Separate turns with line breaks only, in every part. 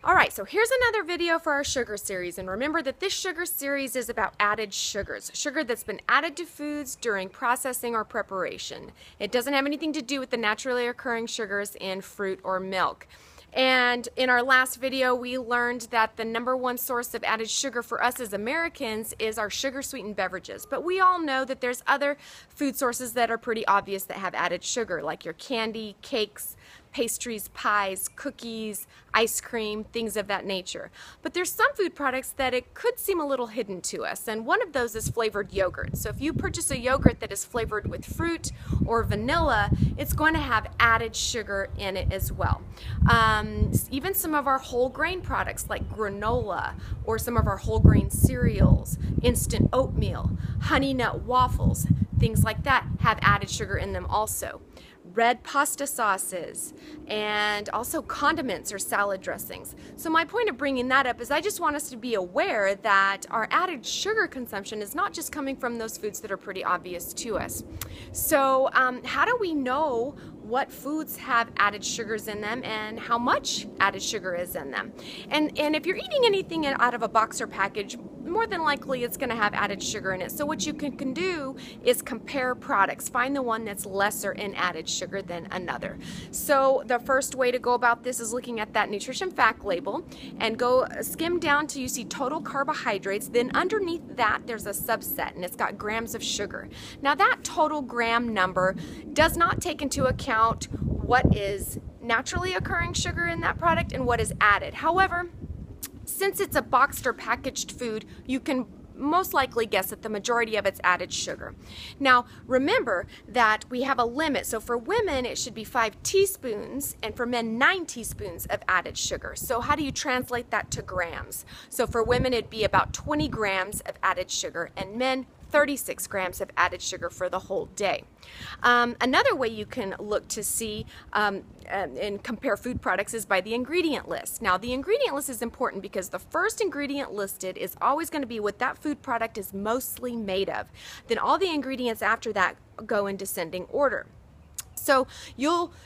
Alright, so here's another video for our sugar series, and remember that this sugar series is about added sugars. Sugar that's been added to foods during processing or preparation. It doesn't have anything to do with the naturally occurring sugars in fruit or milk. And in our last video, we learned that the #1 source of added sugar for us as Americans is our sugar-sweetened beverages. But we all know that there's other food sources that are pretty obvious that have added sugar, like your candy, cakes, pastries, pies, cookies, ice cream, things of that nature. But there's some food products that it could seem a little hidden to us, and one of those is flavored yogurt. So if you purchase a yogurt that is flavored with fruit or vanilla, it's going to have added sugar in it as well. Even some of our whole grain products like granola or some of our whole grain cereals, instant oatmeal, honey nut waffles, things like that have added sugar in them also. Red pasta sauces, and also condiments or salad dressings. So my point of bringing that up is I just want us to be aware that our added sugar consumption is not just coming from those foods that are pretty obvious to us. So how do we know what foods have added sugars in them and how much added sugar is in them? And if you're eating anything out of a box or package, more than likely it's going to have added sugar in it. So what you can do is compare products. Find the one that's lesser in added sugar than another. So the first way to go about this is looking at that nutrition fact label and go skim down till you see total carbohydrates. Then underneath that there's a subset and it's got grams of sugar. Now that total gram number does not take into account what is naturally occurring sugar in that product and what is added. However, since it's a boxed or packaged food, you can most likely guess that the majority of it's added sugar. Now, remember that we have a limit. So for women, it should be 5 teaspoons, and for men, 9 teaspoons of added sugar. So how do you translate that to grams? So for women, it'd be about 20 grams of added sugar, and men, 36 grams of added sugar for the whole day. Another way you can look to see and compare food products is by the ingredient list. Now, the ingredient list is important because the first ingredient listed is always going to be what that food product is mostly made of. Then all the ingredients after that go in descending order. So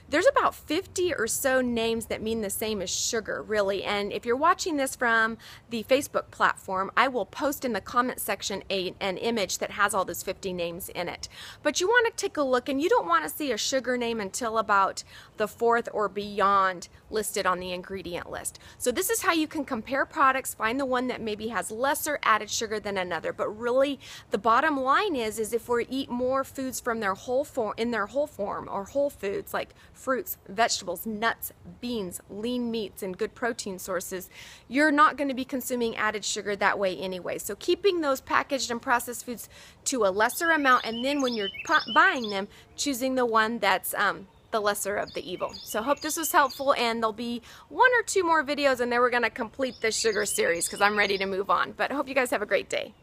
there's about 50 or so names that mean the same as sugar, really. And if you're watching this from the Facebook platform, I will post in the comment section an image that has all those 50 names in it. But you want to take a look, and you don't want to see a sugar name until about the 4th or beyond listed on the ingredient list. So this is how you can compare products, find the one that maybe has lesser added sugar than another. But really, the bottom line is if we eat more foods from their whole form or whole foods like fruits, vegetables, nuts, beans, lean meats, and good protein sources, you're not going to be consuming added sugar that way anyway. So keeping those packaged and processed foods to a lesser amount, and then when you're buying them, choosing the one that's the lesser of the evil. So hope this was helpful, and there'll be 1 or 2 more videos, and then we're going to complete this sugar series because I'm ready to move on. But I hope you guys have a great day.